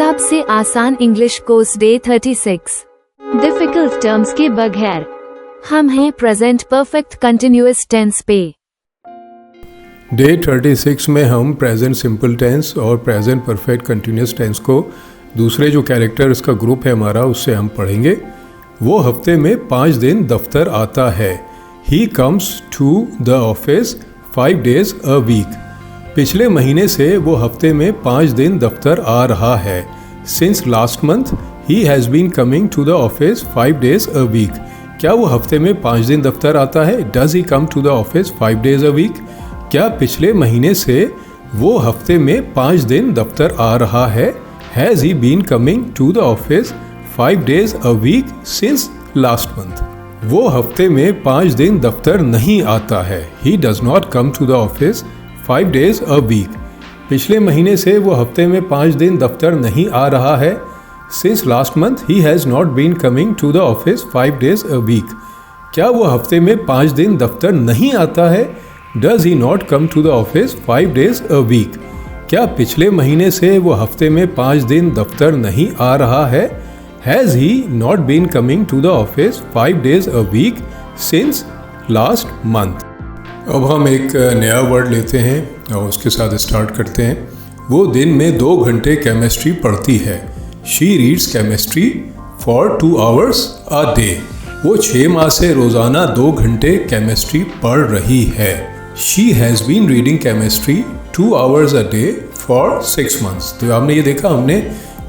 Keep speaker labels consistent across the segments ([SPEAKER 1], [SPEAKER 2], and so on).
[SPEAKER 1] सबसे आसान English course day 36। Difficult terms के बगैर। हम हैं प्रेजेंट परफेक्ट कंटिन्यूअस टेंस पे।
[SPEAKER 2] डे 36 में हम प्रेजेंट सिंपल टेंस और प्रेजेंट परफेक्ट कंटिन्यूअस टेंस को दूसरे जो कैरेक्टर्स का ग्रुप है हमारा उससे हम पढ़ेंगे। वो हफ्ते में 5 दिन दफ्तर आता है। He comes to the office 5 days a week. पिछले महीने से वो हफ्ते में 5 दिन दफ्तर आ रहा है। Since last month he has been coming to the office 5 days a week. क्या वो हफ्ते में 5 दिन दफ्तर आता है? Does he come to the office 5 days a week? क्या पिछले महीने से वो हफ्ते में 5 दिन दफ्तर आ रहा है? Has he been coming to the office 5 days a week since last month? वो हफ्ते में 5 दिन दफ्तर नहीं आता है। He does not come to the office 5 days a week. पिछले महीने से वो हफ्ते में 5 दिन दफ्तर नहीं आ रहा है। Since last month he has not been coming to the office 5 days a week. क्या वो हफ्ते में 5 दिन दफ्तर नहीं आता है? Does he not come to the office 5 days a week? क्या पिछले महीने से वो हफ्ते में 5 दिन दफ्तर नहीं आ रहा है? Has he not been coming to the office 5 days a week since last month? अब हम एक नया वर्ड लेते हैं और उसके साथ स्टार्ट करते हैं। वो दिन में 2 घंटे केमिस्ट्री पढ़ती है। She reads chemistry for 2 hours a day. वो 6 माह से रोज़ाना 2 घंटे केमिस्ट्री पढ़ रही है। She has been reading chemistry 2 hours a day for 6 months। तो आपने ये देखा, हमने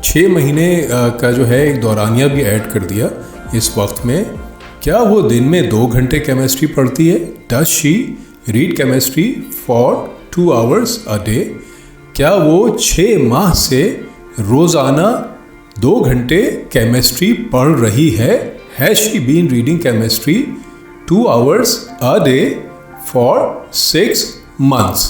[SPEAKER 2] 6 महीने का जो है एक दौरानिया भी ऐड कर दिया इस वक्त में। क्या वो दिन में 2 घंटे केमिस्ट्री पढ़ती है? Does she read chemistry for 2 hours a day? क्या वो 6 माह से रोज़ाना 2 घंटे केमिस्ट्री पढ़ रही है? Has she been reading chemistry 2 hours a day for 6 months?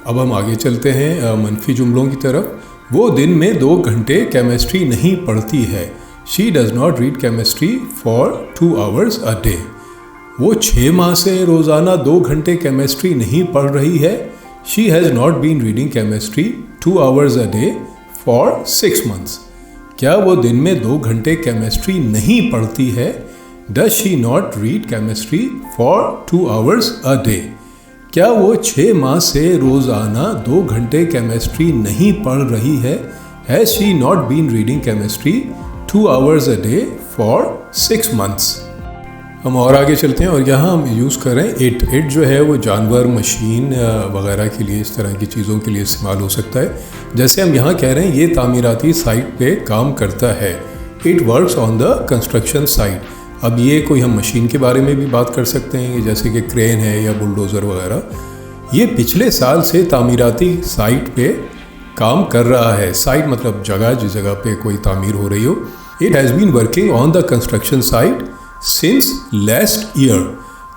[SPEAKER 2] अब हम आगे चलते हैं मनफी जुमलों की तरफ। वो दिन में 2 घंटे केमिस्ट्री नहीं पढ़ती है। She does not read chemistry for 2 hours a day. वो 6 माह से रोज़ाना 2 घंटे केमिस्ट्री नहीं पढ़ रही है। She has not been reading chemistry 2 hours a day for 6 months. क्या वो दिन में 2 घंटे केमिस्ट्री नहीं पढ़ती है? Does she not read chemistry for 2 hours a day? क्या वो 6 माह से रोज़ाना 2 घंटे केमिस्ट्री नहीं पढ़ रही है? Has she not been reading chemistry 2 hours a day for 6 months? हम और आगे चलते हैं और यहाँ हम यूज़ कर रहे हैं इट। इट जो है वो जानवर, मशीन वगैरह के लिए, इस तरह की चीज़ों के लिए इस्तेमाल हो सकता है। जैसे हम यहाँ कह रहे हैं ये तामीराती साइट पे काम करता है। It works on the construction site. अब ये कोई हम मशीन के बारे में भी बात कर सकते हैं, जैसे कि क्रेन है या बुलडोज़र वगैरह। ये पिछले साल से तामीराती साइट पे काम कर रहा है। साइट मतलब जगह, जिस जगह पे कोई तामीर हो रही हो। It has been working on the construction site since last year.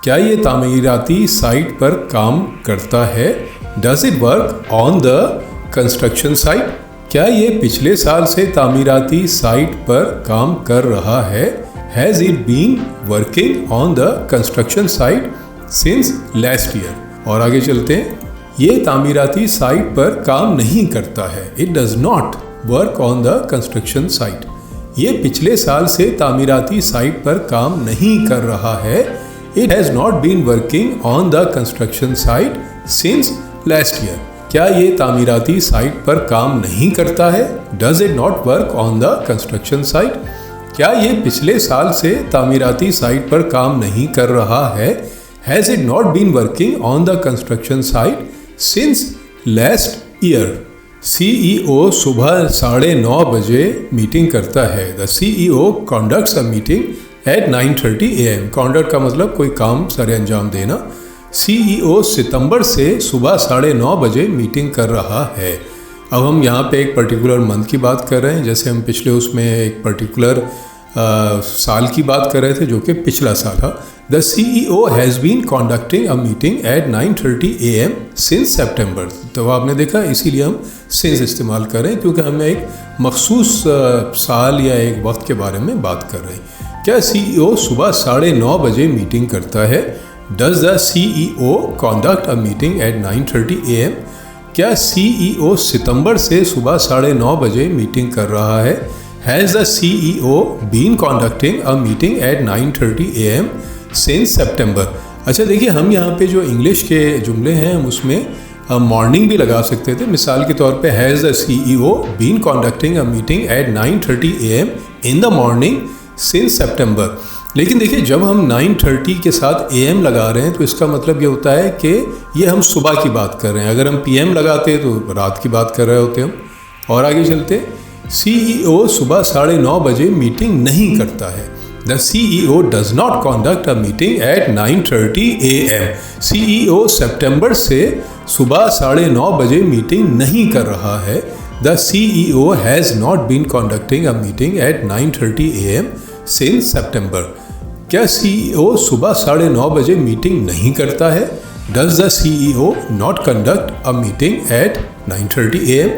[SPEAKER 2] क्या ये तामीराती साइट पर काम करता है? Does it work on the construction site? क्या ये पिछले साल से तामीराती साइट पर काम कर रहा है? Has it been working on the construction site since last year? और आगे चलते हैं। ये तामीराती साइट पर काम नहीं करता है। It does not work on the construction site. ये पिछले साल से तामीराती साइट पर काम नहीं कर रहा है। It has not been working on the construction site since last year. क्या ये तामीराती साइट पर काम नहीं करता है? Does it not work on the construction site? क्या ये पिछले साल से तामीराती साइट पर काम नहीं कर रहा है? Has it not been working on the construction site since last year? CEO सुबह 9:30 बजे मीटिंग करता है। The CEO conducts a meeting at 9:30 AM। Conduct का मतलब कोई काम सरे अंजाम देना। CEO सितंबर से सुबह 9:30 बजे मीटिंग कर रहा है। अब हम यहाँ पे एक पर्टिकुलर मंथ की बात कर रहे हैं, जैसे हम पिछले उसमें एक पर्टिकुलर साल की बात कर रहे थे जो कि पिछला साल था। The CEO has been conducting a meeting at 9:30 AM since September. तो आपने देखा, इसीलिए हम सिंस इस्तेमाल कर रहे हैं क्योंकि हमें एक मखसूस साल या एक वक्त के बारे में बात कर रहे हैं। क्या CEO सुबह 9:30 बजे मीटिंग करता है? Does the CEO conduct a meeting at 9:30 AM? क्या CEO सितंबर से सुबह 9:30 बजे मीटिंग कर रहा है? Has the CEO been conducting a meeting at 9:30 AM since September? अच्छा देखिए, हम यहाँ पे जो इंग्लिश के जुमले हैं हम उसमें मॉर्निंग भी लगा सकते थे। मिसाल के तौर पे has the CEO been conducting a meeting at 9:30 AM in the morning since September. लेकिन देखिए, जब हम 9:30 के साथ AM लगा रहे हैं तो इसका मतलब ये होता है कि ये हम सुबह की बात कर रहे हैं। अगर हम PM लगाते तो रात की बात कर रहे होते हम। और आगे चलते, CEO सुबह 9:30 बजे मीटिंग नहीं करता है। The CEO does not conduct a meeting at 9:30 AM. CEO सितंबर से सुबह 9:30 बजे मीटिंग नहीं कर रहा है। The CEO has not been conducting a meeting at 9:30 AM since September. क्या CEO सुबह 9:30 बजे मीटिंग नहीं करता है? Does the CEO not conduct a meeting at 9:30 AM?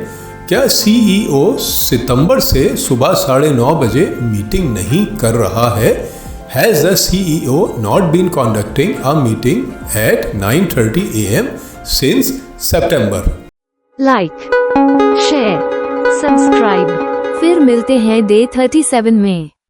[SPEAKER 2] क्या CEO सितंबर से सुबह 9:30 बजे मीटिंग नहीं कर रहा है? Has the CEO not been conducting a meeting at 9:30 AM since September?
[SPEAKER 1] Like, share, subscribe. फिर मिलते हैं डे 37 में।